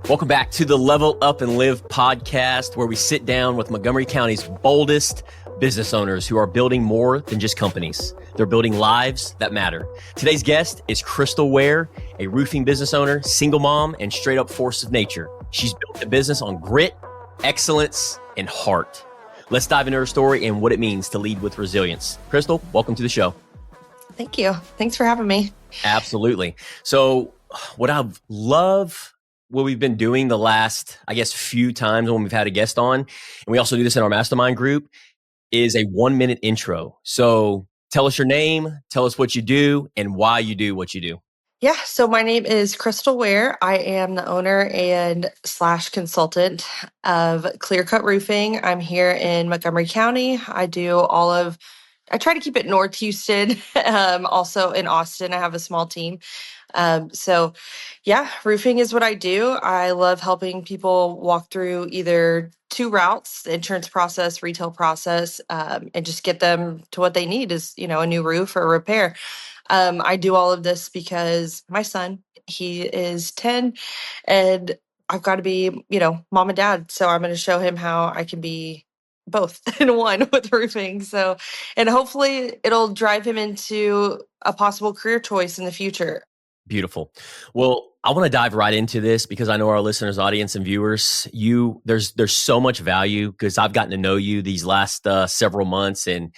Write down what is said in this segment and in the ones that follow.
Welcome back to the Level Up and Live podcast, where we sit down with Montgomery County's boldest business owners who are building more than just companies. They're building lives that matter. Today's guest is Krystle Wear, a roofing business owner, single mom, and straight up force of nature. She's built a business on grit, excellence, and heart. Let's dive into her story and what it means to lead with resilience. Krystle, welcome to the show. Thank you. Thanks for having me. Absolutely. So what we've been doing the last, few times when we've had a guest on, and we also do this in our mastermind group, is a 1-minute intro. So tell us your name, tell us what you do, and why you do what you do. Yeah. So my name is Krystle Wear. I am the owner and / consultant of Clear Cut Roofing. I'm here in Montgomery County. I try to keep it North Houston. Also in Austin, I have a small team. Roofing is what I do. I love helping people walk through either two routes, the insurance process, retail process, and just get them to what they need is, a new roof or a repair. I do all of this because my son, he is 10 and I've got to be, mom and dad. So I'm going to show him how I can be both in one with roofing. So, and hopefully it'll drive him into a possible career choice in the future. Beautiful. Well, I want to dive right into this because I know our listeners, audience, and viewers, there's so much value because I've gotten to know you these last several months, and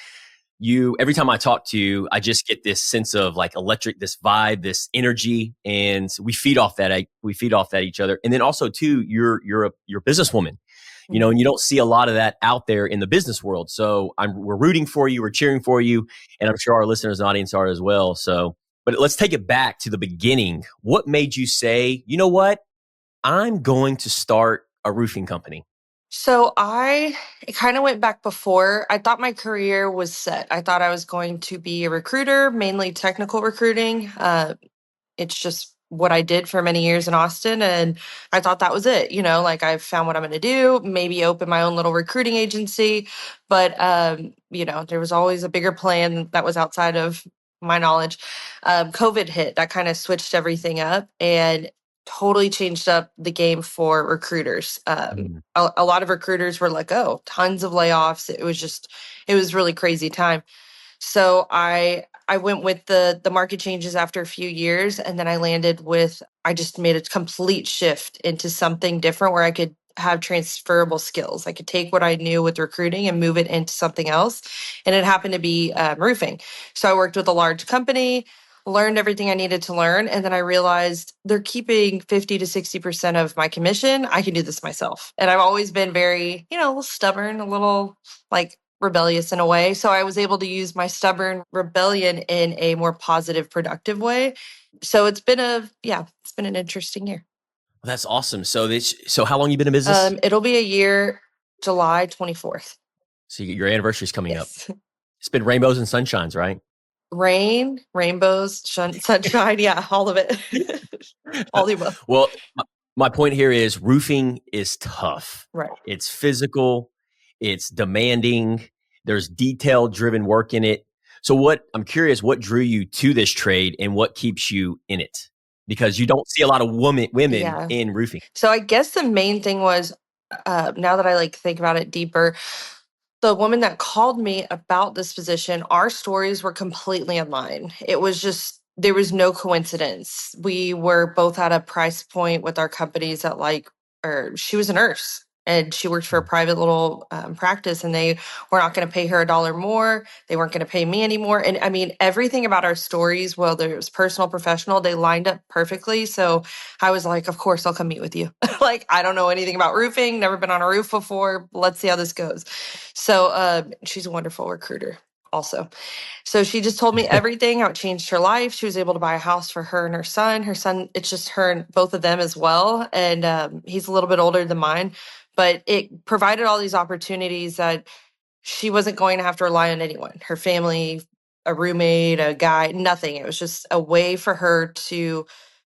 every time I talk to you, I just get this sense of like electric, this vibe, this energy, and we feed off that. We feed off that each other, and then also too, you're a businesswoman, and you don't see a lot of that out there in the business world. So we're rooting for you, we're cheering for you, and I'm sure our listeners and audience are as well. So. But let's take it back to the beginning. What made you say, you know what, I'm going to start a roofing company? So it kind of went back before. I thought my career was set. I thought I was going to be a recruiter, mainly technical recruiting. It's just what I did for many years in Austin. And I thought that was it. I found what I'm going to do, maybe open my own little recruiting agency. But, there was always a bigger plan that was outside of my knowledge. COVID hit, that kind of switched everything up and totally changed up the game for recruiters. A lot of recruiters were let go, tons of layoffs. It was really crazy time. So I went with the market changes after a few years, and then I just made a complete shift into something different where I could have transferable skills. I could take what I knew with recruiting and move it into something else. And it happened to be roofing. So I worked with a large company, learned everything I needed to learn. And then I realized they're keeping 50 to 60% of my commission. I can do this myself. And I've always been very, a little stubborn, a little rebellious in a way. So I was able to use my stubborn rebellion in a more positive, productive way. So it's been an interesting year. Well, that's awesome. So how long you been in business? It'll be a year, July 24th. So your anniversary's coming up. Yes. It's been rainbows and sunshines, right? Rain, rainbows, sunshine. Yeah, all of it. All the above. Well, my point here is roofing is tough. Right. It's physical. It's demanding. There's detail-driven work in it. So I'm curious, what drew you to this trade and what keeps you in it? Because you don't see a lot of women in roofing. So I guess the main thing was, now that I think about it deeper, the woman that called me about this position, our stories were completely in line. It was just, there was no coincidence. We were both at a price point with our companies that she was a nurse and she worked for a private little practice, and they were not going to pay her $1 more. They weren't going to pay me anymore. And I mean, everything about our stories, whether it was personal, professional, they lined up perfectly. So I was like, of course, I'll come meet with you. I don't know anything about roofing, never been on a roof before. Let's see how this goes. So she's a wonderful recruiter also. So she just told me everything, how it changed her life. She was able to buy a house for her and her son. Her son, it's just her and both of them as well. And he's a little bit older than mine. But it provided all these opportunities that she wasn't going to have to rely on anyone, her family, a roommate, a guy, nothing. It was just a way for her to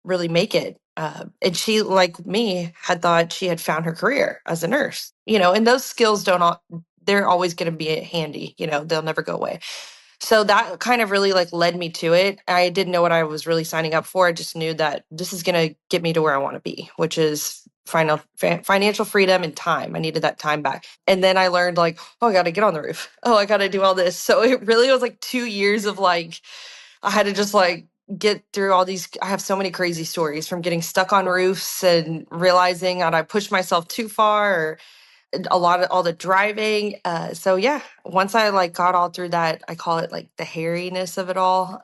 really make it. And she, like me, had thought she had found her career as a nurse, and those skills they're always going to be handy, they'll never go away. So that kind of really like led me to it. I didn't know what I was really signing up for. I just knew that this is going to get me to where I want to be, which is financial freedom and time. I needed that time back. And then I learned like, oh, I got to get on the roof. Oh, I got to do all this. So it really was like 2 years of like, I had to just like get through all these. I have so many crazy stories from getting stuck on roofs and realizing that I pushed myself too far, or a lot of all the driving. So yeah, once I like got all through that, I call it like the hairiness of it all.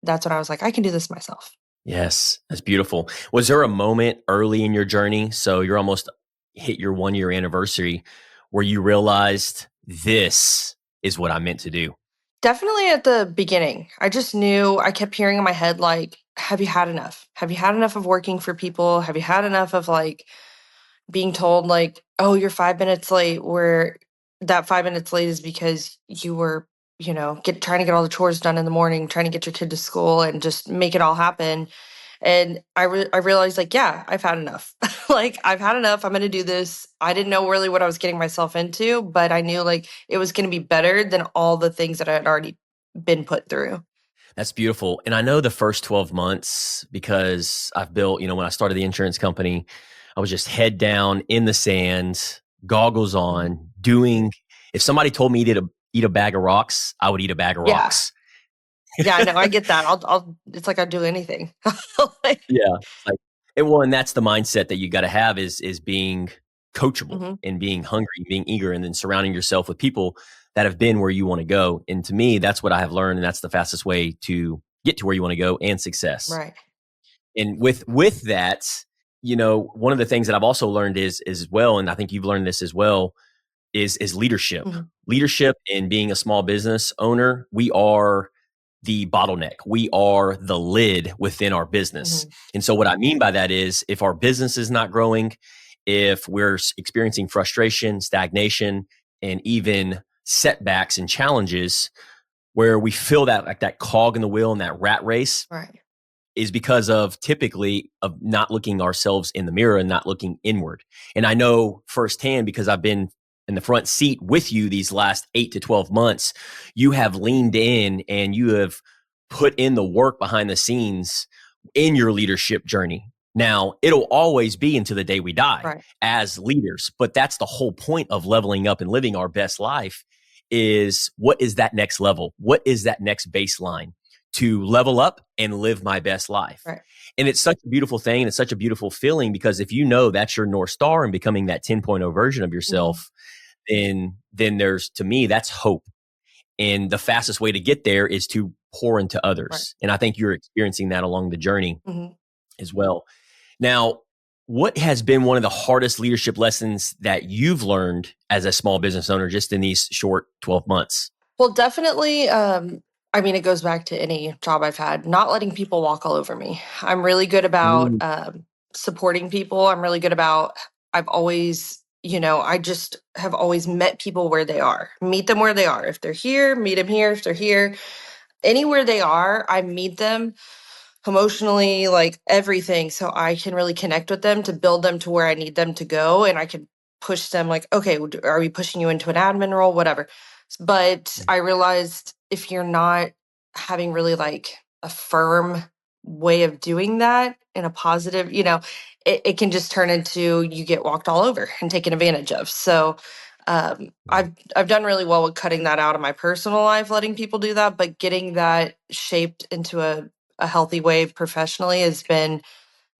That's when I was like, I can do this myself. Yes, that's beautiful. Was there a moment early in your journey, so you're almost hit your 1 year anniversary, where you realized this is what I'm meant to do? Definitely at the beginning. I just knew, I kept hearing in my head, like, have you had enough? Have you had enough of working for people? Have you had enough of like being told like, oh, you're 5 minutes late, where that 5 minutes late is because you were, trying to get all the chores done in the morning, trying to get your kid to school and just make it all happen. And I realized like, yeah, I've had enough. Like, I've had enough. I'm going to do this. I didn't know really what I was getting myself into, but I knew like it was going to be better than all the things that I had already been put through. That's beautiful. And I know the first 12 months, because I've built, when I started the insurance company, I was just head down in the sand, goggles on, doing. If somebody told me to eat a bag of rocks, I would eat a bag of Yeah. rocks. Yeah, I know. I get that. It's like I'd do anything. Like, Yeah. Like, and that's the mindset that you got to have, is being coachable mhm, and being hungry, being eager, and then surrounding yourself with people that have been where you want to go. And to me, that's what I have learned. And that's the fastest way to get to where you want to go and success. right. And with that, one of the things that I've also learned is as well, and I think you've learned this as well, is leadership. Mhm, Leadership in being a small business owner, we are the bottleneck. We are the lid within our business. mhm, And so what I mean by that is, if our business is not growing, if we're experiencing frustration, stagnation, and even setbacks and challenges, where we feel that like that cog in the wheel and that rat race, right. is because of typically of not looking ourselves in the mirror and not looking inward. And I know firsthand, because I've been in the front seat with you these last 8 to 12 months, you have leaned in and you have put in the work behind the scenes in your leadership journey. Now, it'll always be until the day we die Right. as leaders, but that's the whole point of leveling up and living our best life. Is what is that next level? What is that next baseline to level up and live my best life? Right. And it's such a beautiful thing, and it's such a beautiful feeling, because if you know that's your North Star and becoming that 10.0 version of Mhm, yourself, then there's, to me, that's hope. And the fastest way to get there is to pour into right. others. And I think you're experiencing that along the journey Mhm. as well. Now, what has been one of the hardest leadership lessons that you've learned as a small business owner just in these short 12 months? Well, definitely, I mean, it goes back to any job I've had, not letting people walk all over me. I'm really good about Mm, supporting people. I'm really good about, I've always, I just have always met people where they are. Meet them where they are. If they're here, meet them here. If they're here, anywhere they are, I meet them emotionally, like everything. So I can really connect with them to build them to where I need them to go. And I can push them like, okay, are we pushing you into an admin role? Whatever. But I realized if you're not having really like a firm way of doing that in a positive, it can just turn into you get walked all over and taken advantage of. So I've done really well with cutting that out of my personal life, letting people do that, but getting that shaped into a healthy way professionally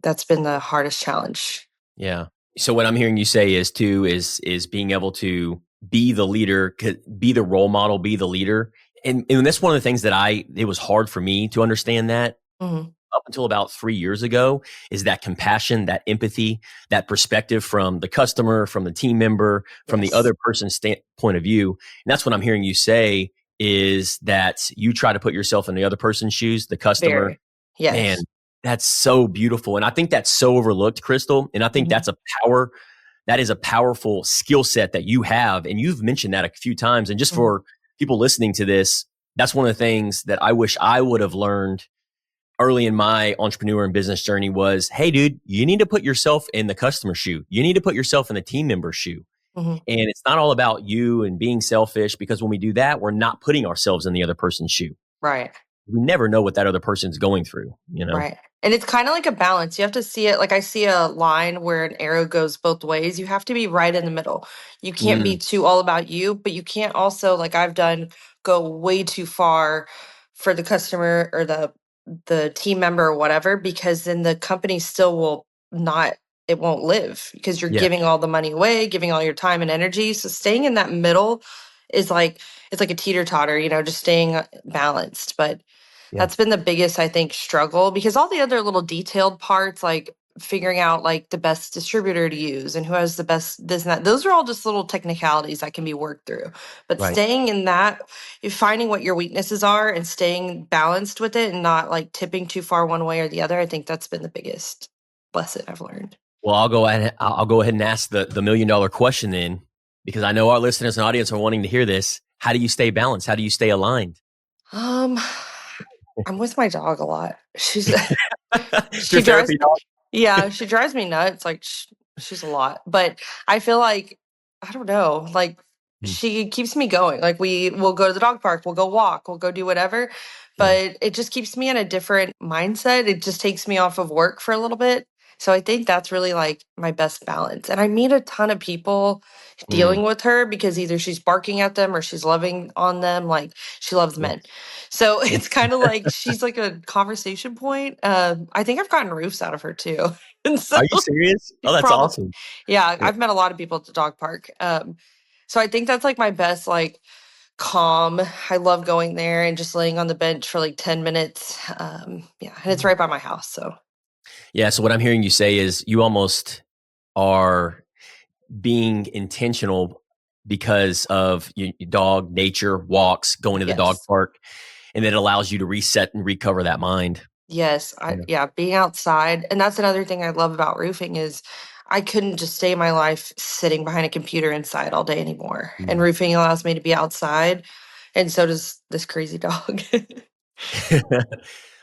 that's been the hardest challenge. yeah. So what I'm hearing you say is too is being able to be the leader, be the role model, be the leader. And that's one of the things that it was hard for me to understand that Mhm. up until about 3 years ago, is that compassion, that empathy, that perspective from the customer, from the team member, from the Yes. other person's point of view. And that's what I'm hearing you say, is that you try to put yourself in the other person's shoes, the customer. Very. Man, Yes. that's so beautiful. And I think that's so overlooked, Krystle. And I think Mhm. that is a powerful skill set that you have. And you've mentioned that a few times. And just Mhm. for people listening to this, that's one of the things that I wish I would have learned early in my entrepreneur and business journey was, hey, dude, you need to put yourself in the customer shoe. You need to put yourself in the team member's shoe. Mhm. And it's not all about you and being selfish, because when we do that, we're not putting ourselves in the other person's shoe. Right. We never know what that other person's going through, you know? Right. And it's kind of like a balance. You have to see it like I see a line where an arrow goes both ways. You have to be right in the middle. You can't be Mm, too all about you, but you can't also, like I've done, go way too far for the customer or the team member or whatever, because then the company still will not, it won't live because you're yeah, giving all the money away, giving all your time and energy. So staying in that middle is like it's like a teeter totter, just staying balanced. But yeah. that's been the biggest, I think, struggle because all the other little detailed parts, like figuring out like the best distributor to use and who has the best this and that, those are all just little technicalities that can be worked through. But Right. staying in that, finding what your weaknesses are and staying balanced with it and not like tipping too far one way or the other, I think that's been the biggest lesson I've learned. Well, I'll go ahead and ask the $1 million question then, because I know our listeners and audience are wanting to hear this. How do you stay balanced? How do you stay aligned? Um, I'm with my dog a lot. It's your She drives therapy dog. yeah, she drives me nuts, like, she's a lot, but I feel like I don't know, like, Mm, she keeps me going, like, we'll go to the dog park, we'll go walk, we'll go do whatever, yeah. but it just keeps me in a different mindset, it just takes me off of work for a little bit, so I think that's really, like, my best balance, and I meet a ton of people Mm, dealing with her because either she's barking at them or she's loving on them, like, she loves yeah. men. So Yeah. it's kind of like she's like a conversation point. I think I've gotten roofs out of her too. And so Are you serious? Oh, that's probably, awesome. yeah, Yeah. I've met a lot of people at the dog park. So I think that's like my best, like calm. I love going there and just laying on the bench for like 10 minutes. Yeah. And it's right by my house. So Yeah. So what I'm hearing you say is you almost are being intentional because of your dog, nature, walks, going to the dog yes. park, and it allows you to reset and recover that mind. Yes, Yeah. yeah, being outside, and that's another thing I love about roofing is I couldn't just stay my life sitting behind a computer inside all day anymore. And Mm. roofing allows me to be outside, and so does this crazy dog.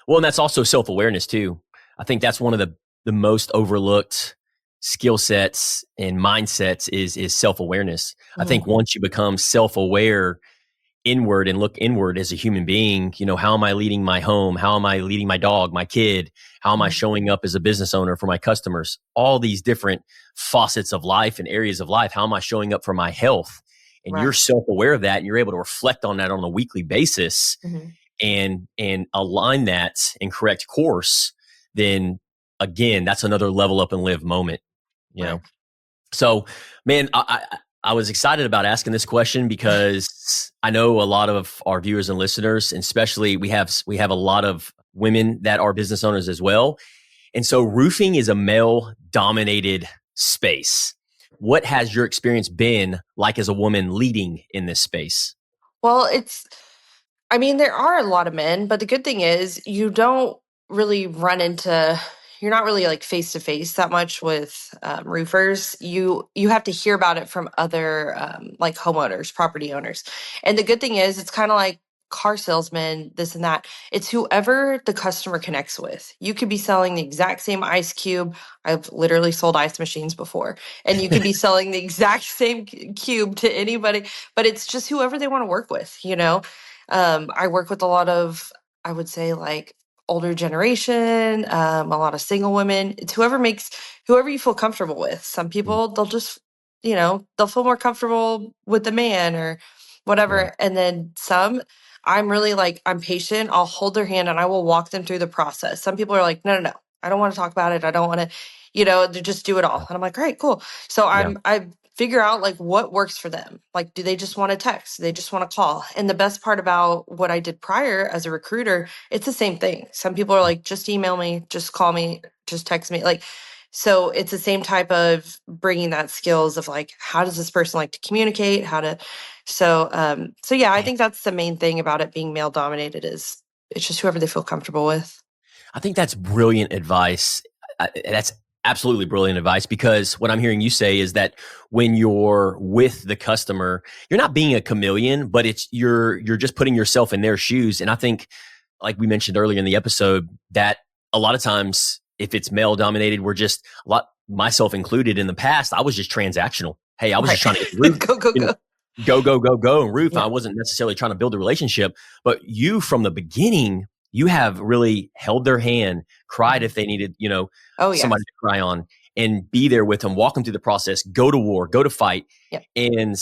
Well, and that's also self awareness too. I think that's one of the most overlooked skill sets and mindsets is self awareness. I think Mhm. once you become self aware inward and look inward as a human being, how am I leading my home? How am I leading my dog, my kid? How am I Mhm. showing up as a business owner for my customers? All these different faucets of life and areas of life. How am I showing up for my health? And you're Right. self aware of that, and you're able to reflect on that on a weekly basis Mhm. and align that in correct course. Then again, that's another level up and live moment. You Right. know. So, man, I was excited about asking this question because I know a lot of our viewers and listeners, and especially we have a lot of women that are business owners as well. And so, roofing is a male dominated space. What has your experience been like as a woman leading in this space? Well, I mean, there are a lot of men, but the good thing is you don't really run into you're not really like face to face that much with roofers. You have to hear about it from other like homeowners, property owners. And the good thing is it's kind of like car salesmen, this and that. It's whoever the customer connects with. You could be selling the exact same ice cube. I've literally sold ice machines before. And you could be selling the exact same cube to anybody, but it's just whoever they want to work with. I work with a lot of, I would say, like older generation, a lot of single women. It's whoever you feel comfortable with. Some people, they'll just, they'll feel more comfortable with the man or Yeah. whatever. And then some, I'm really like, I'm patient. I'll hold their hand and I will walk them through the process. Some people are like, no, no, no. I don't want to talk about it. I don't want to, to just do it all. And I'm like, all right, cool. So Yeah. I figure out like what works for them. Like, do they just want to text? Do they just want to call? And the best part about what I did prior as a recruiter, it's the same thing. Some people are like, just email me, just call me, just text me. Like, so it's the same type of bringing that skills of like, how does this person like to communicate? So yeah, I think that's the main thing about it being male dominated is it's just whoever they feel comfortable with. I think that's brilliant advice. That's absolutely brilliant advice, because what I'm hearing you say is that when you're with the customer, you're not being a chameleon, but you're just putting yourself in their shoes. And I think, like we mentioned earlier in the episode, that a lot of times if it's male dominated, we're just a lot, myself included in the past, I was just transactional. hey, I was Right. just trying to get the roof, Go, go, you know, go. go and roof. Yeah. I wasn't necessarily trying to build a relationship, but you from the beginning, you have really held their hand, cried if they needed, Oh, yeah. somebody to cry on, and be there with them, walk them through the process, go to war, go to fight. Yeah. And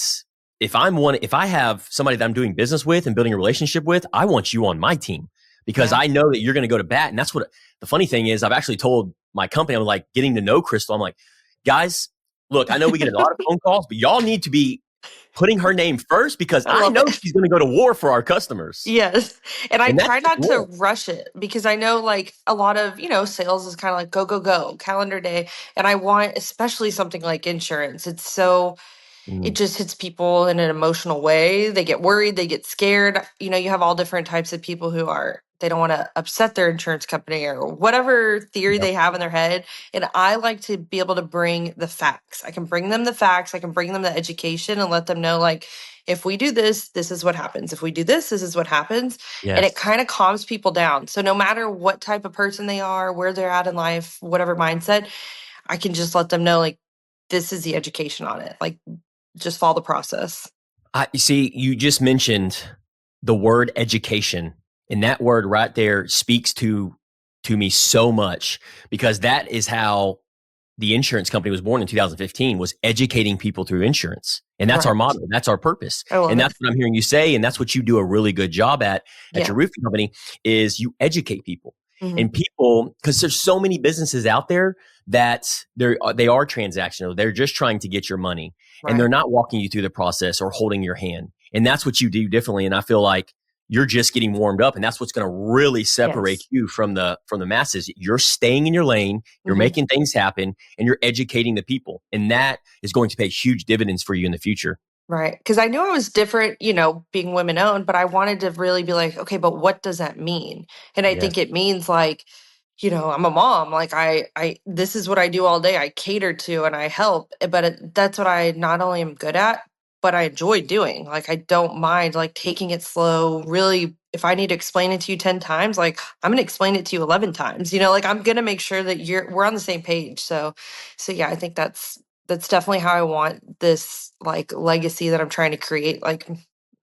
if I have somebody that I'm doing business with and building a relationship with, I want you on my team because Yeah. I know that you're going to go to bat. And that's what the funny thing is. I've actually told my company, I'm like getting to know Krystle. I'm like, guys, look, I know we get a lot of phone calls, but y'all need to be putting her name first because I I love know it. she's going to go to war for our customers. Yes. And I And that's try just not to war. rush it because I know like a lot of, sales is kind of like go, go, go, calendar day. And I want, especially something like insurance. It Mm, just hits people in an emotional way. They get worried, they get scared. You have all different types of people they don't want to upset their insurance company or whatever theory yep. they have in their head. And I like to be able to bring the facts. I can bring them the facts, I can bring them the education and let them know, like, if we do this, this is what happens. If we do this is what happens. And it Yes. kind of calms people down. So no matter what type of person they are, where they're at in life, whatever mindset, I can just let them know, like, this is the education on it. Like, just follow the process. You see, you just mentioned the word education, and that word right there speaks to me so much because that is how the insurance company was born in 2015, was educating people through insurance. And that's our Right. motto. That's our purpose. I love And it. that's what I'm hearing you say. And that's what you do a really good job at Yeah. your roofing company is you educate people. Mhm. And people, because there's so many businesses out there that they are transactional. They're just trying to get your money and they're Right. not walking you through the process or holding your hand. And that's what you do differently. And I feel like you're just getting warmed up, and that's what's going to really separate Yes. you from the masses. You're staying in your lane, you're Mhm. making things happen, and you're educating the people, and that is going to pay huge dividends for you in the future. Right. Because I knew I was different, being women owned, but I wanted to really be like, okay, but what does that mean? And I Yes. think it means like, I'm a mom. Like this is what I do all day. I cater to and I help, but that's what I not only am good at, but I enjoy doing. Like I don't mind like taking it slow. Really, if I need to explain it to you 10 times, like I'm going to explain it to you 11 times. Like I'm going to make sure that we're on the same page. So yeah, I think that's definitely how I want this like legacy that I'm trying to create, like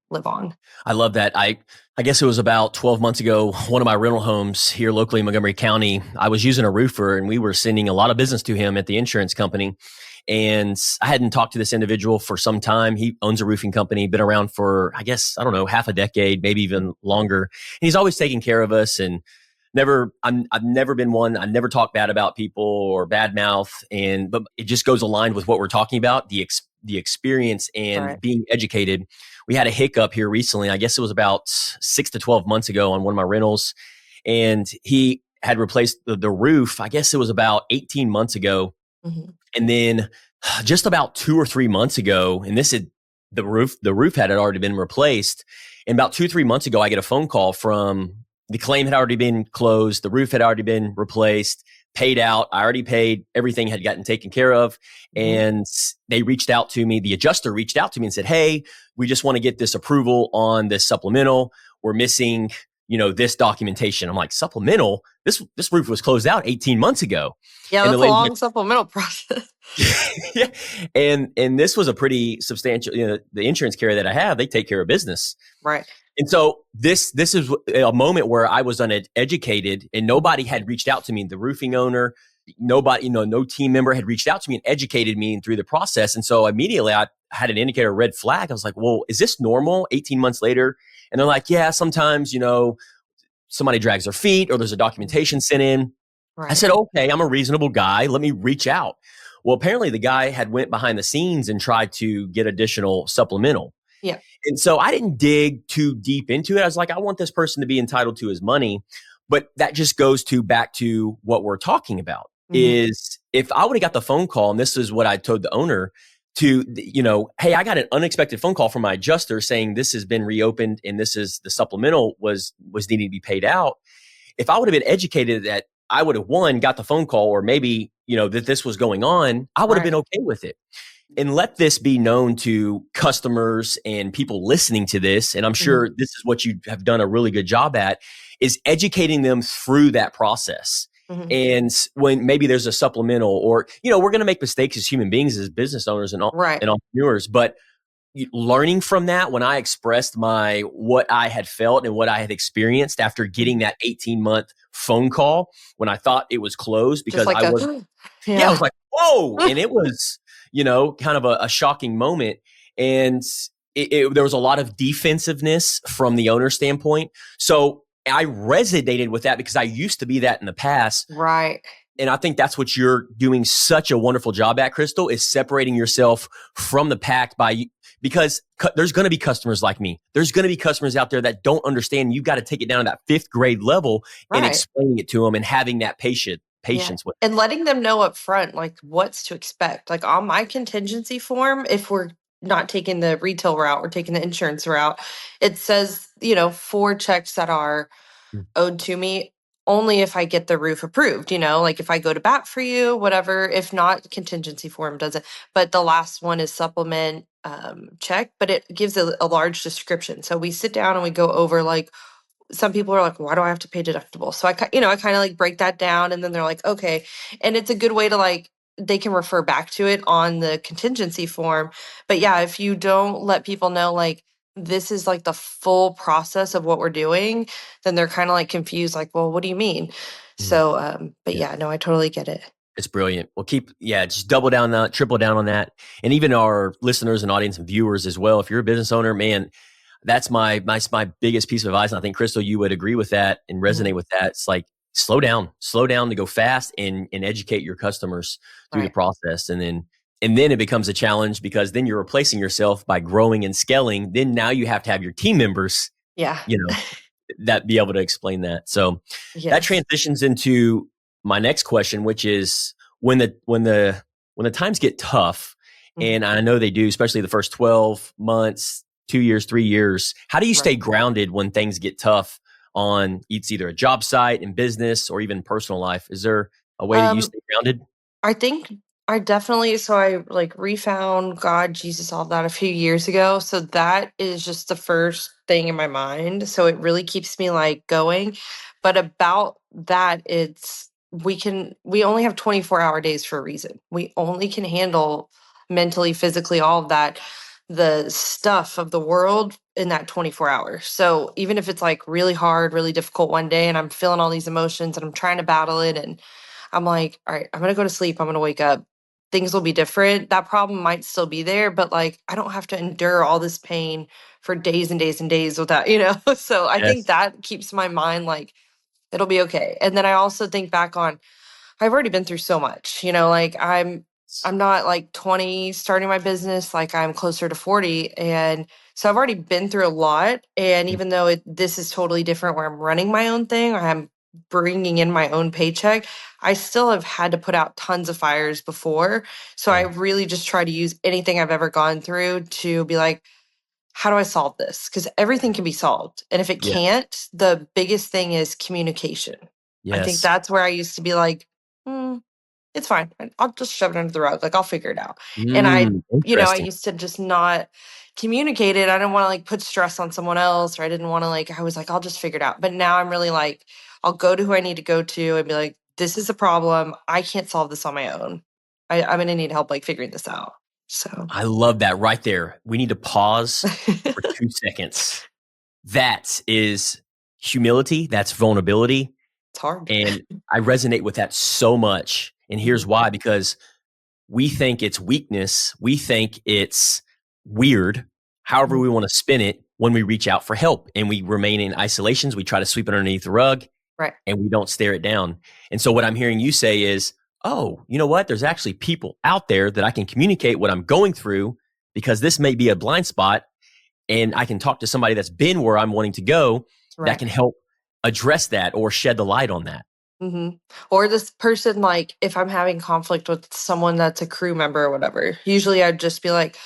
live on. I love that. I guess it was about 12 months ago, one of my rental homes here locally in Montgomery County, I was using a roofer and we were sending a lot of business to him at the insurance company. And I hadn't talked to this individual for some time. He owns a roofing company, been around for, I guess, I don't know, half a decade, maybe even longer. And he's always taking care of us and I've never been one. I never talk bad about people or bad mouth. But it just goes aligned with what we're talking about, the experience and Right. being educated. We had a hiccup here recently. I guess it was about 6 to 12 months ago on one of my rentals. And he had replaced the roof. I guess it was about 18 months ago. Mhm. And then just about 2 or 3 months ago, and the roof had already been replaced. And about 2, 3 months ago, I get a phone call from the claim had already been closed. The roof had already been replaced, paid out. I already paid. Everything had gotten taken care of. Mhm. And they reached out to me. The adjuster reached out to me and said, hey, we just want to get this approval on this supplemental. We're missing, this documentation. I'm like, supplemental? This roof was closed out 18 months ago. Yeah, And the that's a lady long supplemental process. yeah. And this was a pretty substantial, the insurance carrier that I have, they take care of business. Right. And so this is a moment where I was uneducated and nobody had reached out to me. The roofing owner, nobody, no team member had reached out to me and educated me through the process. And so immediately I had an indicator, a red flag. I was like, well, is this normal 18 months later? And they're like, yeah, sometimes, somebody drags their feet or there's a documentation sent in. I Right. said, okay, I'm a reasonable guy. Let me reach out. Well, apparently the guy had went behind the scenes and tried to get additional supplemental. Yeah. And so I didn't dig too deep into it. I was like, I want this person to be entitled to his money. But that just goes back to what we're talking about Mhm. is if I would have got the phone call, and this is what I told the owner to, hey, I got an unexpected phone call from my adjuster saying this has been reopened and this is the supplemental was needing to be paid out. If I would have been educated that I would have got the phone call or maybe, that this was going on, I would have been Right. okay with it. And let this be known to customers and people listening to this. And I'm Mhm. sure this is what you have done a really good job at is educating them through that process. Mhm. And when maybe there's a supplemental, or, we're going to make mistakes as human beings, as business owners Right. and entrepreneurs, but learning from that, when I expressed what I had felt and what I had experienced after getting Mhm. that 18-month phone call when I thought it was closed, Just because like I a was, yeah, I yeah. was like, whoa. And it was, kind of a shocking moment. And there was a lot of defensiveness from the owner standpoint. So I resonated with that because I used to be that in the past. Right. And I think that's what you're doing such a wonderful job at, Krystle, is separating yourself from the pack because there's going to be customers like me. There's going to be customers out there that don't understand. You've got to take it down to that fifth grade level and Right. explaining it to them and having that Yeah. patience with. And letting them know up front, like what's to expect. Like on my contingency form, if we're not taking the retail route, we're taking the insurance route, it says, 4 checks that are Mm. owed to me only if I get the roof approved, like if I go to bat for you, whatever. If not, contingency form doesn't. But the last one is supplement check, but it gives a large description. So we sit down and we go over like, some people are like, why do I have to pay deductible? So I kind of like break that down, and then they're like, okay. And it's a good way to like, they can refer back to it on the contingency form. But yeah, if you don't let people know, like, this is like the full process of what we're doing, then they're kind of like confused, like, well, what do you mean? Mm. So, but Yeah. yeah, no, I totally get it. It's brilliant. Well, just double down on that, triple down on that. And even our listeners and audience and viewers as well. If you're a business owner, man, that's my biggest piece of advice. And I think, Krystle, you would agree with that and resonate Mhm. with that. It's like, slow down to go fast and educate your customers through the Right. process. And then it becomes a challenge, because then you're replacing yourself by growing and scaling. Then now you have to have your team members, Yeah. you know, that be able to explain that. So that Yes. transitions into my next question, which is, when the times get tough, Mhm. and I know they do, especially the first 12 months, 2 years, 3 years, how do you Right. stay grounded when things get tough on it's either a job site, in business, or even personal life? Is there a way that you Um, stay grounded? I think I definitely, so I like refound God, Jesus, all that a few years ago. So that is just the first thing in my mind. So it really keeps me like going. But about that, we only have 24-hour days for a reason. We only can handle mentally, physically, all of that, the stuff of the world in that 24 hours. So even if it's like really hard, really difficult one day, and I'm feeling all these emotions and I'm trying to battle it, and I'm like, all right, I'm going to go to sleep. I'm going to wake up. Things will be different. That problem might still be there, but like, I don't have to endure all this pain for days and days and days without, So I think Yes. that keeps my mind like, it'll be okay. And then I also think back on, I've already been through so much, like I'm not like 20 starting my business, like I'm closer to 40. And so I've already been through a lot. And Mm. even though this is totally different where I'm running my own thing, or I'm bringing in my own paycheck, I still have had to put out tons of fires before. So I Yeah. really just try to use anything I've ever gone through to be like, how do I solve this? Because everything can be solved. And if it Yeah. can't, the biggest thing is communication. I think Yes. that's where I used to be like, "Hmm, it's fine. I'll just shove it under the rug. Like I'll figure it out." And I Interesting. used to just not communicate it. I didn't want to like put stress on someone else, or I didn't want to like, I was like, I'll just figure it out. But now I'm really like, I'll go to who I need to go to and be like, this is a problem. I can't solve this on my own. I'm going to need help like figuring this out. So I love that right there. We need to pause for it's 2 seconds. That is humility. That's vulnerability. hard. And I resonate with that so much. And here's Mhm. why: because we think it's weakness. We think it's weird, however Mhm. we want to spin it, when we reach out for help and we remain in isolations. We try to sweep it underneath the rug Right. and we don't stare it down. And so what I'm hearing you say is, oh, you know what? There's actually people out there that I can communicate what I'm going through, because this may be a blind spot, and I can talk to somebody that's been where I'm wanting to go that Right. can help address that or shed the light on that. Or this person, like, if I'm having conflict with someone that's a crew member or whatever, usually I'd just be like,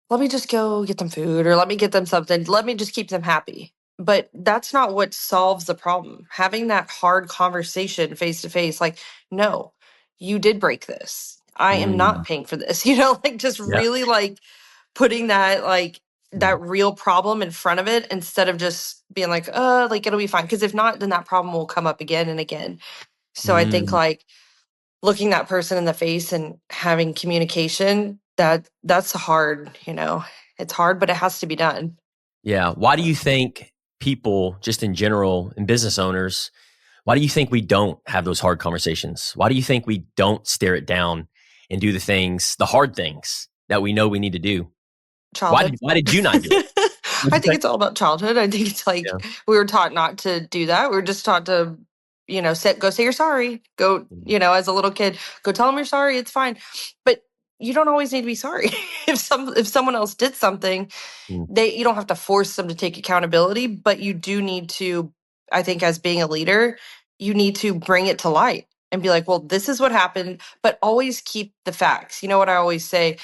let me just go get them food, or let me get them something. Let me just keep them happy. But that's not what solves the problem. Having that hard conversation face to face, like, no, you did break this. I am Mm, not paying for this. Like just yeah. really like putting that like Mm. that real problem in front of it, instead of just being like, like it'll be fine. Because if not, then that problem will come up again and again. So I think Mm, like looking that person in the face and having communication, that's hard, it's hard, but it has to be done. yeah. Why do you think people, just in general, and business owners, why do you think we don't have those hard conversations? Why do you think we don't stare it down and do the things, the hard things that we know we need to do? Childhood. Why did you not do it? What'd I you think say? it's all about childhood. I think it's like Yeah. we were taught not to do that. We were just taught to, go say you're sorry. Go, Mhm. as a little kid, go tell them you're sorry. It's fine. But you don't always need to be sorry. If someone else did something, Mm. you don't have to force them to take accountability, but you do need to, I think as being a leader, you need to bring it to light and be like, well, this is what happened, but always keep the facts. You know what I always say?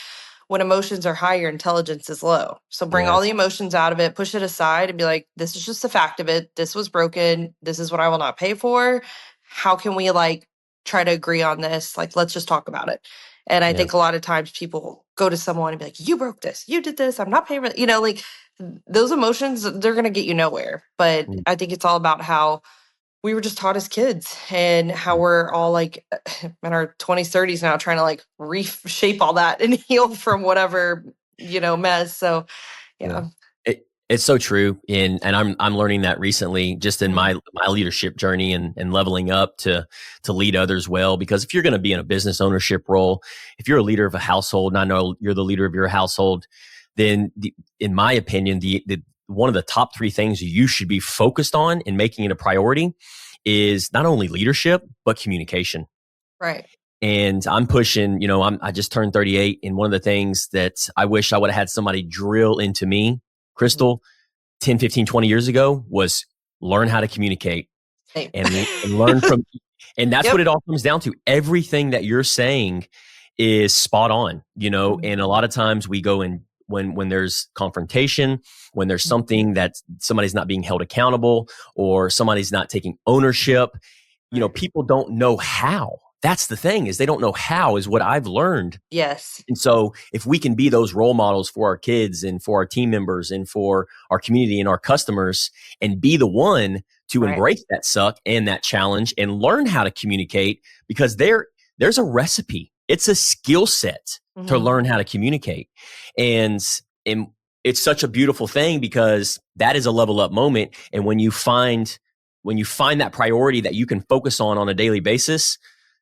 When emotions are high, your intelligence is low. So bring all the Yes. emotions out of it, push it aside, and be like, this is just the fact of it. This was broken. This is what I will not pay for. How can we like try to agree on this? Like, let's just talk about it. And I Yeah. think a lot of times people go to someone and be like, you broke this, you did this, I'm not paying for it. Like those emotions, they're going to get you nowhere. But Mm. I think it's all about how we were just taught as kids and how we're all like in our 20s 30s now trying to like reshape all that and heal from whatever mess. So Yeah. yeah. It's so true. And I'm learning that recently just in Mhm. my leadership journey and leveling up to lead others well. Because if you're going to be in a business ownership role, if you're a leader of a household, and I know you're the leader of your household, then in my opinion, the one of the top three things you should be focused on in making it a priority is not only leadership, but communication. Right. And I'm pushing, I just turned 38. And one of the things that I wish I would have had somebody drill into me, Mhm. Krystle, 10, 15, 20 years ago was learn how to communicate Same. and learn from, and that's what Yep. it all comes down to. Everything that you're saying is spot on, Mhm. and a lot of times we go in when there's confrontation, when there's Mhm. something that somebody's not being held accountable or somebody's not taking ownership, Right. people don't know how. That's the thing is they don't know how is what I've learned. Yes. And so if we can be those role models for our kids and for our team members and for our community and our customers and be the one to Right. embrace that suck and that challenge and learn how to communicate because there's a recipe. It's a skill set to Mhm. learn how to communicate. And, and it's such a beautiful thing because that is a level up moment. And when you find that priority that you can focus on a daily basis,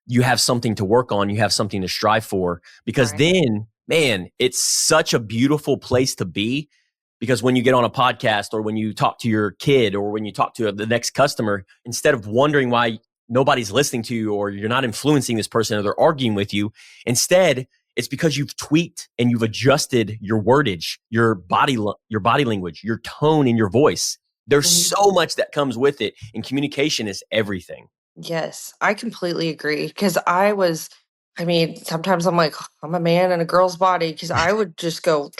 you have something to work on, you have something to strive for because Right. then, man, it's such a beautiful place to be because when you get on a podcast or when you talk to your kid or when you talk to the next customer, instead of wondering why nobody's listening to you or you're not influencing this person or they're arguing with you, instead it's because you've tweaked and you've adjusted your wordage, your body language, your tone in your voice. There's Mhm. so much that comes with it, and communication is everything. Yes, I completely agree. Because I mean, sometimes I'm like, I'm a man in a girl's body because I would just go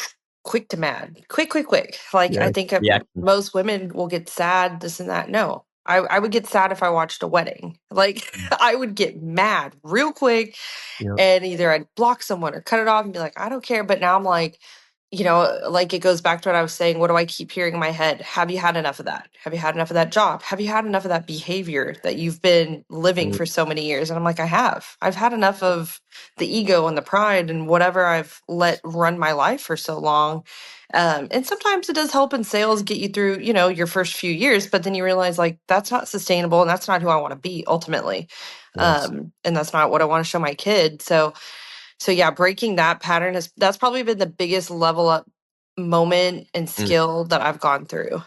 quick to mad, quick, quick, quick. Like, I Yeah, think reaction. most women will get sad, this and that. No, I would get sad if I watched a wedding. Like, I would get mad real quick Yeah. and either I'd block someone or cut it off and be like, I don't care. But now I'm like, like it goes back to what I was saying. What do I keep hearing in my head? Have you had enough of that? Have you had enough of that job? Have you had enough of that behavior that you've been living Mm, for so many years? And I'm like, I have. I've had enough of the ego and the pride and whatever I've let run my life for so long. And sometimes it does help in sales get you through, your first few years, but then you realize like that's not sustainable and that's not who I want to be ultimately. yes. And that's not what I want to show my kid. So yeah, breaking that pattern that's probably been the biggest level up moment and Mm, skill that I've gone through.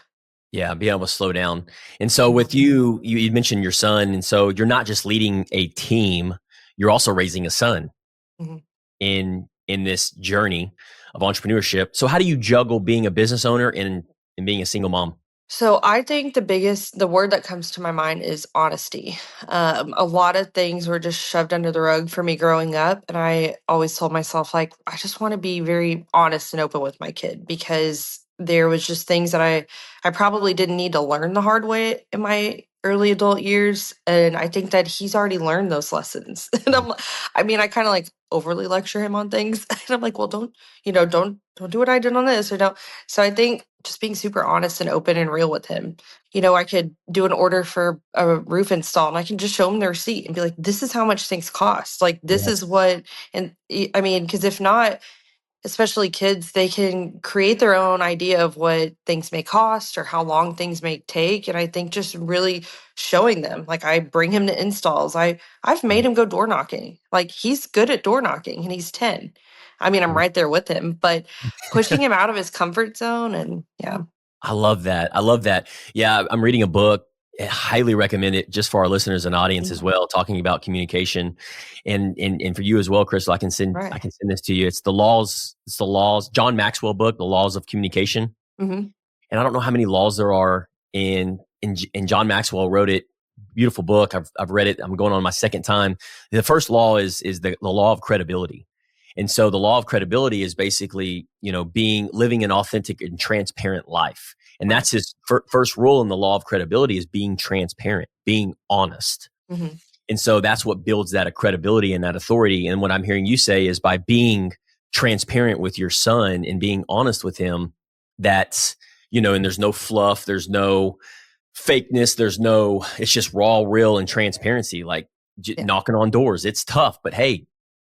yeah, being able to slow down. And so Mhm. with you mentioned your son, and so you're not just leading a team, you're also raising a son Mhm. in this journey of entrepreneurship. So how do you juggle being a business owner and being a single mom? So I think the word that comes to my mind is honesty. A lot of things were just shoved under the rug for me growing up, and I always told myself like I just want to be very honest and open with my kid because there was just things that I probably didn't need to learn the hard way in my early adult years, and I think that he's already learned those lessons. And I mean, I kind of like overly lecture him on things, and I'm like, well, don't do what I did on this, or don't. So I think just being super honest and open and real with him. I could do an order for a roof install, and I can just show him the receipt and be like, this is how much things cost. Like, this Yes. is what, and I mean, because if not, especially kids, they can create their own idea of what things may cost or how long things may take. And I think just really showing them, like I bring him to installs. I've made him go door knocking. Like he's good at door knocking and he's 10. I mean, I'm right there with him, but pushing him out of his comfort zone and yeah. I love that. I love that. Yeah, I'm reading a book. I highly recommend it just for our listeners and audience as well, talking about communication. And for you as well, Krystle, Right. I can send this to you. It's the laws, John Maxwell book, The Laws of Communication. Mm-hmm. And I don't know how many laws there are in John Maxwell wrote it. Beautiful book. I've read it. I'm going on my second time. The first law is the law of credibility. And so the law of credibility is basically, living an authentic and transparent life. And that's his first rule in the law of credibility is being transparent, being honest. Mm-hmm. And so that's what builds that credibility and that authority. And what I'm hearing you say is by being transparent with your son and being honest with him, that's, and there's no fluff, there's no fakeness, it's just raw, real, and transparency, like knocking on doors. It's tough, but hey,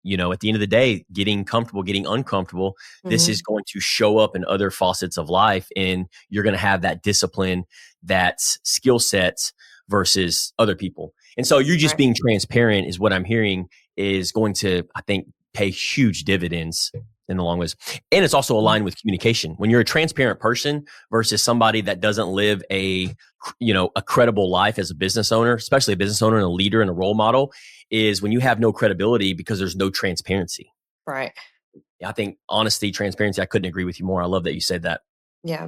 at the end of the day, getting comfortable, getting uncomfortable, this is going to show up in other facets of life. And you're going to have that discipline, that skill sets versus other people. And so you just being transparent is what I'm hearing is going to, I think, pay huge dividends in the long ways. And it's also aligned with communication. When you're a transparent person versus somebody that doesn't live a credible life as a business owner, especially a business owner and a leader and a role model, is when you have no credibility because there's no transparency. Right. I think honesty, transparency, I couldn't agree with you more. I love that you said that. Yeah.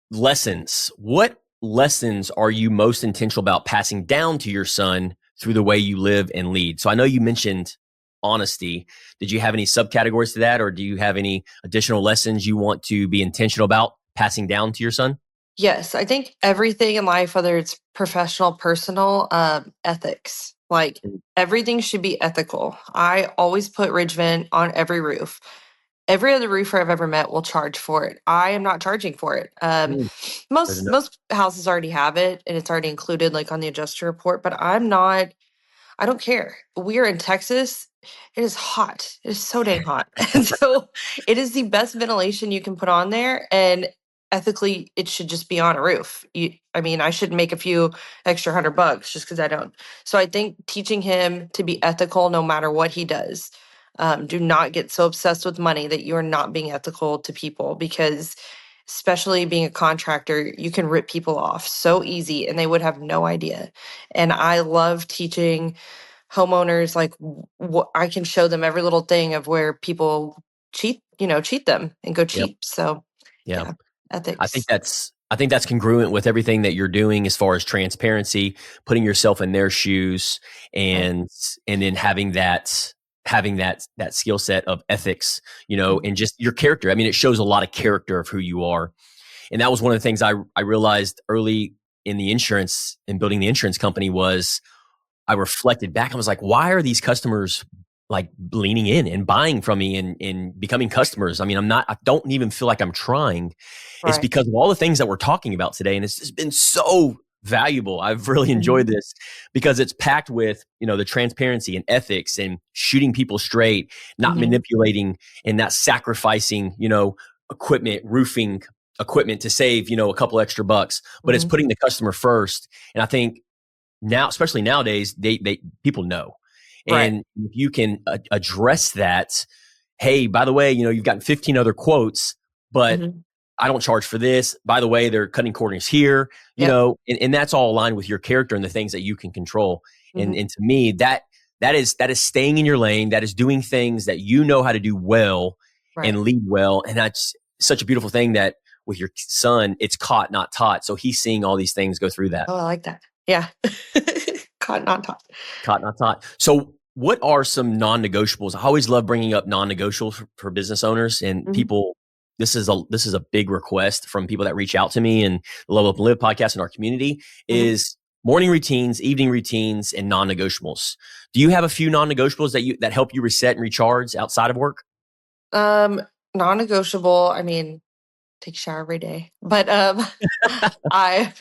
Lessons. What lessons are you most intentional about passing down to your son through the way you live and lead? So I know you mentioned honesty. Did you have any subcategories to that, or do you have any additional lessons you want to be intentional about passing down to your son? Yes, I think everything in life, whether it's professional, personal, ethics, like everything should be ethical. I always put ridge vent on every roof. Every other roofer I've ever met will charge for it. I am not charging for it. Most houses already have it and it's already included like on the adjuster report, but I'm not. I don't care. We are in Texas. It is hot. It is so dang hot. And so it is the best ventilation you can put on there. And ethically, it should just be on a roof. I mean, I should make a few extra $100 just because I don't. So I think teaching him to be ethical no matter what he does. Do not get so obsessed with money that you are not being ethical to people because especially being a contractor, you can rip people off so easy and they would have no idea. And I love teaching homeowners like what I can show them every little thing of where people cheat them and go cheap. So yeah, ethics. I think that's congruent with everything that you're doing as far as transparency, putting yourself in their shoes, and then having that skill set of ethics, and just your character. I mean, it shows a lot of character of who you are. And that was one of the things I realized early in the insurance and building the insurance company was I reflected back. I was like, why are these customers like leaning in and buying from me and becoming customers? I mean, I don't even feel like I'm trying. Right. It's because of all the things that we're talking about today. And it's just been so valuable. I've really enjoyed this because it's packed with, the transparency and ethics and shooting people straight, not manipulating and not sacrificing, roofing equipment to save, a couple extra bucks, but it's putting the customer first. And I think now, especially nowadays, they people know. And if you can address that, hey, by the way, you've gotten 15 other quotes, but I don't charge for this. By the way, they're cutting corners here, and that's all aligned with your character and the things that you can control. And to me, that is staying in your lane. That is doing things that you know how to do well and lead well. And that's such a beautiful thing that with your son, it's caught, not taught. So he's seeing all these things go through that. Oh, I like that. Yeah. Caught, not taught. Caught, not taught. So what are some non-negotiables? I always love bringing up non-negotiables for business owners and people. This is a big request from people that reach out to me and the Level Up and Live podcast in our community is morning routines, evening routines, and non-negotiables. Do you have a few non-negotiables that help you reset and recharge outside of work? Um, Non-negotiable, I mean, take a shower every day. But I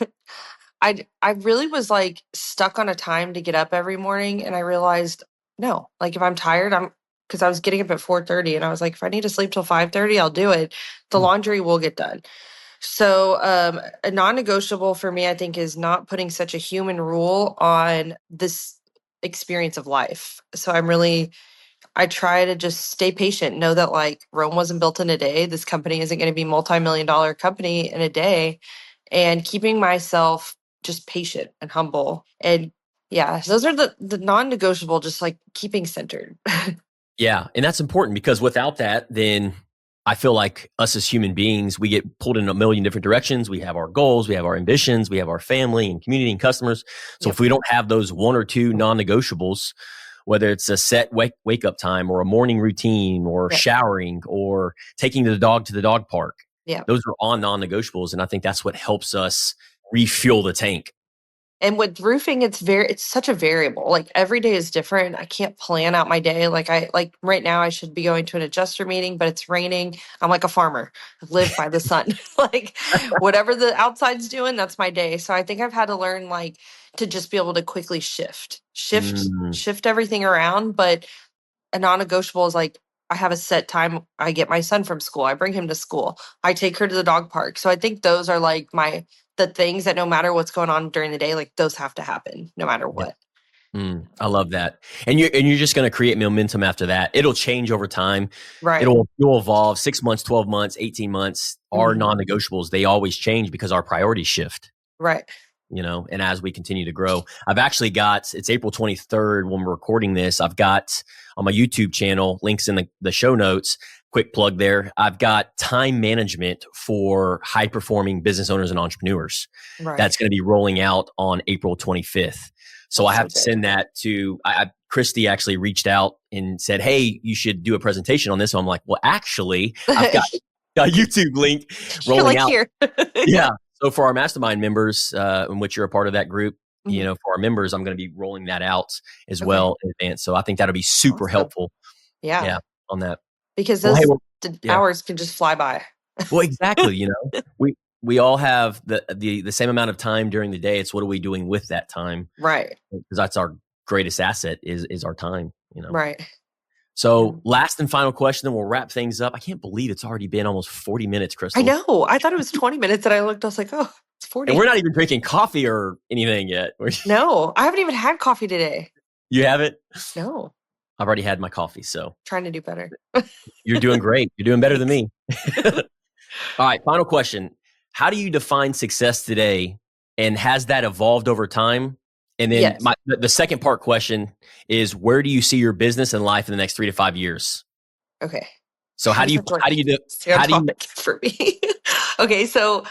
I really was like stuck on a time to get up every morning, and I realized no, like if I'm tired, I'm because I was getting up at 4:30, and I was like, if I need to sleep till 5:30, I'll do it. The Mm, laundry will get done. So a non-negotiable for me, I think, is not putting such a human rule on this experience of life. So I try to just stay patient, know that like Rome wasn't built in a day. This company isn't going to be multi-million dollar company in a day, and keeping myself just patient and humble. And yeah, those are the non-negotiable, just like keeping centered. yeah, and that's important because without that, then I feel like us as human beings, we get pulled in a million different directions. We have our goals, we have our ambitions, we have our family and community and customers. So Yep. if we don't have those one or two non-negotiables, whether it's a set wake up time or a morning routine or Yep. showering or taking the dog to the dog park, Yeah. those are all non-negotiables. And I think that's what helps us refuel the tank. And with roofing, it's such a variable. Like every day is different. I can't plan out my day. Like right now I should be going to an adjuster meeting, but it's raining. I'm like a farmer. I live by the sun. Like whatever the outside's doing, that's my day. So I think I've had to learn like to just be able to quickly Mm, shift everything around. But a non-negotiable is like I have a set time. I get my son from school. I bring him to school. I take her to the dog park. So I think those are like the things that no matter what's going on during the day, like those have to happen no matter yeah. what. I love that. And you're just going to create momentum after that. It'll change over time. Right. You'll evolve 6 months, 12 months, 18 months. Our Mhm. non-negotiables, they always change because our priorities shift, Right. and as we continue to grow. I've actually got, it's April 23rd when we're recording this. I've got on my YouTube channel, links in the show notes, quick plug there. I've got time management for high performing business owners and entrepreneurs. Right. That's going to be rolling out on April 25th. So I That's have so to good. send that to, Christy actually reached out and said, hey, you should do a presentation on this. So I'm like, well, actually, I've got a YouTube link You're rolling like out. here. Yeah. So for our mastermind members, in which you're a part of that group, Mhm. for our members, I'm going to be rolling that out as Okay. well in advance. So I think that'll be super Awesome. helpful. Yeah. Yeah, on that. Because Well, hey, those well, the yeah. hours can just fly by. Well, exactly. We all have the same amount of time during the day. It's what are we doing with that time? Right. Because that's our greatest asset is our time. Right. Yeah. So last and final question, then we'll wrap things up. I can't believe it's already been almost 40 minutes, I Krystle. know. I thought it was 20 minutes and I looked, I was like, oh, it's And we're 40. not even drinking coffee or anything yet. No, I haven't even had coffee today. You have it? No, I've already had my coffee, so trying to do better. you're doing great. You're doing better than Thanks. me. All right, final question. How do you define success today, and has that evolved over time? And then Yes. the second part question is, where do you see your business and life in the next 3 to 5 years? Okay. So How does that like stay on how do you topic for me? Okay, so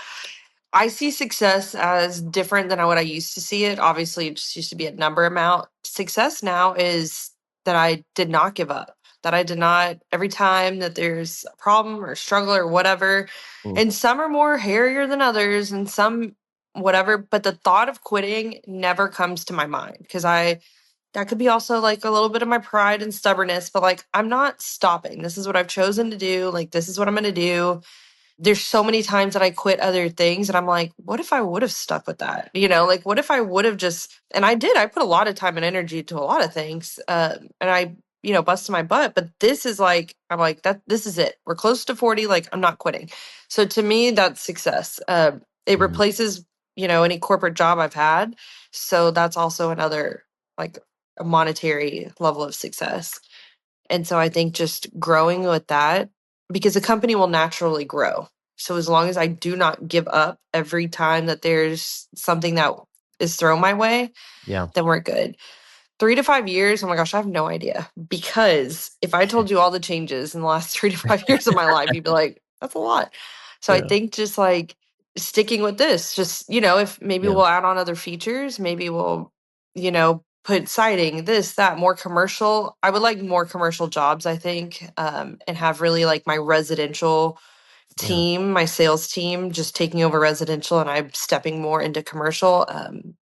I see success as different than what I used to see it. Obviously, it just used to be a number amount. Success now is that I did not give up, that I did not, every time that there's a problem or struggle or whatever, Mm, and some are more hairier than others and some whatever, but the thought of quitting never comes to my mind because that could be also like a little bit of my pride and stubbornness, but like I'm not stopping. This is what I've chosen to do. Like, this is what I'm going to do. There's so many times that I quit other things and I'm like, what if I would have stuck with that? Like what if I would have just, and I did, I put a lot of time and energy to a lot of things. And I, busted my butt, but this is like, I'm like this is it. We're close to 40. Like I'm not quitting. So to me, that's success. It mhm. replaces, any corporate job I've had. So that's also another like a monetary level of success. And so I think just growing with that, because the company will naturally grow. So as long as I do not give up every time that there's something that is thrown my way, Yeah. then we're good. 3 to 5 years, oh my gosh, I have no idea. Because if I told you all the changes in the last 3 to 5 years of my life, you'd be like, that's a lot. So I Yeah. think just like sticking with this, just, if maybe Yeah. we'll add on other features, maybe we'll, put siding, this, that, more commercial. I would like more commercial jobs, I think, and have really like my residential Yeah. team, my sales team, just taking over residential, and I'm stepping more into commercial,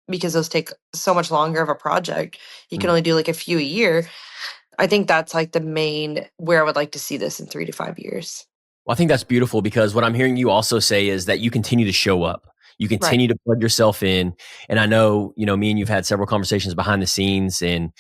because those take so much longer of a project. You can Mm. only do like a few a year. I think that's like the main where I would like to see this in 3 to 5 years. Well, I think that's beautiful because what I'm hearing you also say is that you continue to show up. You Right. continue to plug yourself in. And I know, me and you've had several conversations behind the scenes. And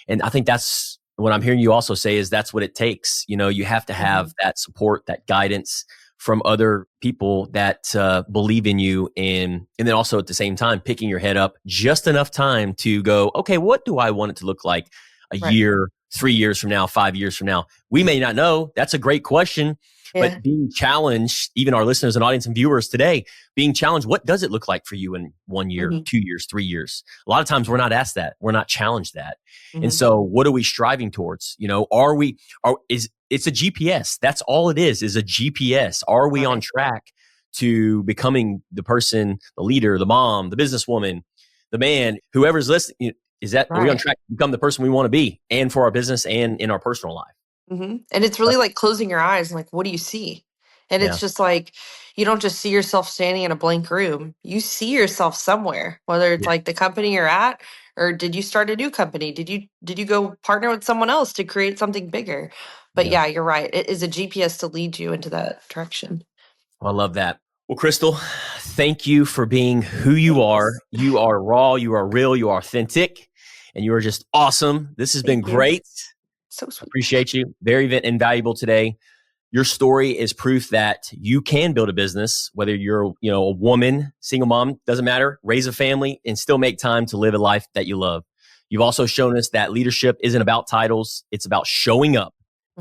I think that's what I'm hearing you also say is that's what it takes. You have to have that support, that guidance from other people that believe in you. And then also at the same time, picking your head up just enough time to go, okay, what do I want it to look like a Right. year, 3 years from now, 5 years from now? We may not know. That's a great question. Yeah. But being challenged, even our listeners and audience and viewers today, being challenged, what does it look like for you in 1 year, 2 years, 3 years? A lot of times we're not asked that. We're not challenged that. And so what are we striving towards? It's a GPS. That's all it is a GPS. Are we on track to becoming the person, the leader, the mom, the businesswoman, the man, whoever's listening? Are we on track to become the person we want to be and for our business and in our personal life? And it's really like closing your eyes and like, what do you see? And Yeah. it's just like, you don't just see yourself standing in a blank room. You see yourself somewhere, whether it's like the company you're at, or did you start a new company? Did you go partner with someone else to create something bigger? But yeah, you're right. It is a GPS to lead you into that direction. Well, I love that. Well, Krystle, thank you for being who you are. You are raw, you are real, you are authentic, and you are just awesome. This has been great. So sweet. Appreciate you. Very invaluable today. Your story is proof that you can build a business, whether you're, a woman, single mom, doesn't matter, raise a family and still make time to live a life that you love. You've also shown us that leadership isn't about titles. It's about showing up,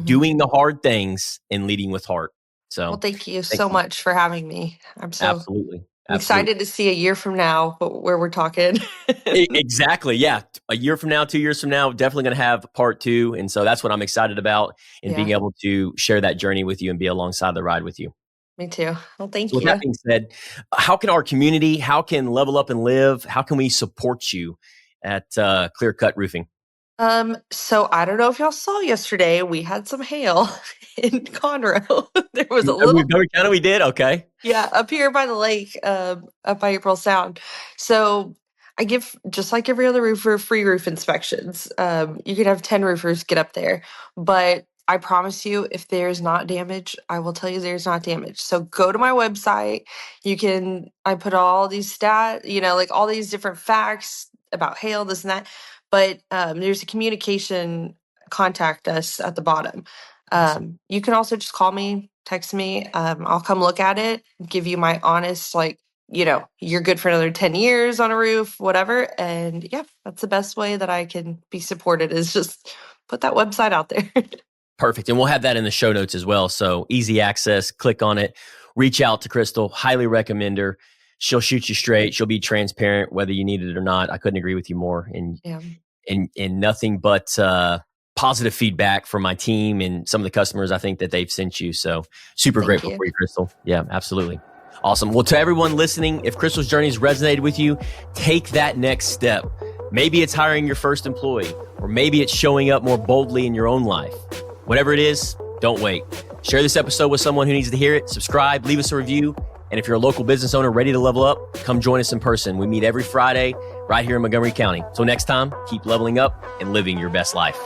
doing the hard things and leading with heart. So, well, thank you so much for having me. I'm so absolutely excited to see a year from now where we're talking. Exactly. Yeah. A year from now, 2 years from now, definitely going to have part 2. And so that's what I'm excited about and being able to share that journey with you and be alongside the ride with you. Me too. Well, thank So you. with that being said, how can our community, how can Level Up and Live, how can we support you at Clear Cut Roofing? So I don't know if y'all saw yesterday, we had some hail in Conroe. There was a little. Montgomery County, we did? Okay. Yeah, up here by the lake, up by April Sound. So I give, just like every other roofer, free roof inspections. You could have 10 roofers get up there, but I promise you, if there's not damage, I will tell you there's not damage. So go to my website. I put all these like all these different facts about hail, this and that. But there's a communication, contact us at the bottom. You can also just call me, text me. I'll come look at it, give you my honest, you're good for another 10 years on a roof, whatever. And yeah, that's the best way that I can be supported is just put that website out there. Perfect. And we'll have that in the show notes as well. So easy access, click on it, reach out to Krystle, highly recommend her. She'll shoot you straight. She'll be transparent, whether you need it or not. I couldn't agree with you more. And nothing but positive feedback from my team and some of the customers I think that they've sent you. So super grateful for you, Krystle. Yeah, absolutely. Awesome. Well, to everyone listening, if Krystle's journey has resonated with you, take that next step. Maybe it's hiring your first employee, or maybe it's showing up more boldly in your own life. Whatever it is, don't wait. Share this episode with someone who needs to hear it. Subscribe, leave us a review. And if you're a local business owner ready to level up, come join us in person. We meet every Friday right here in Montgomery County. So next time, keep leveling up and living your best life.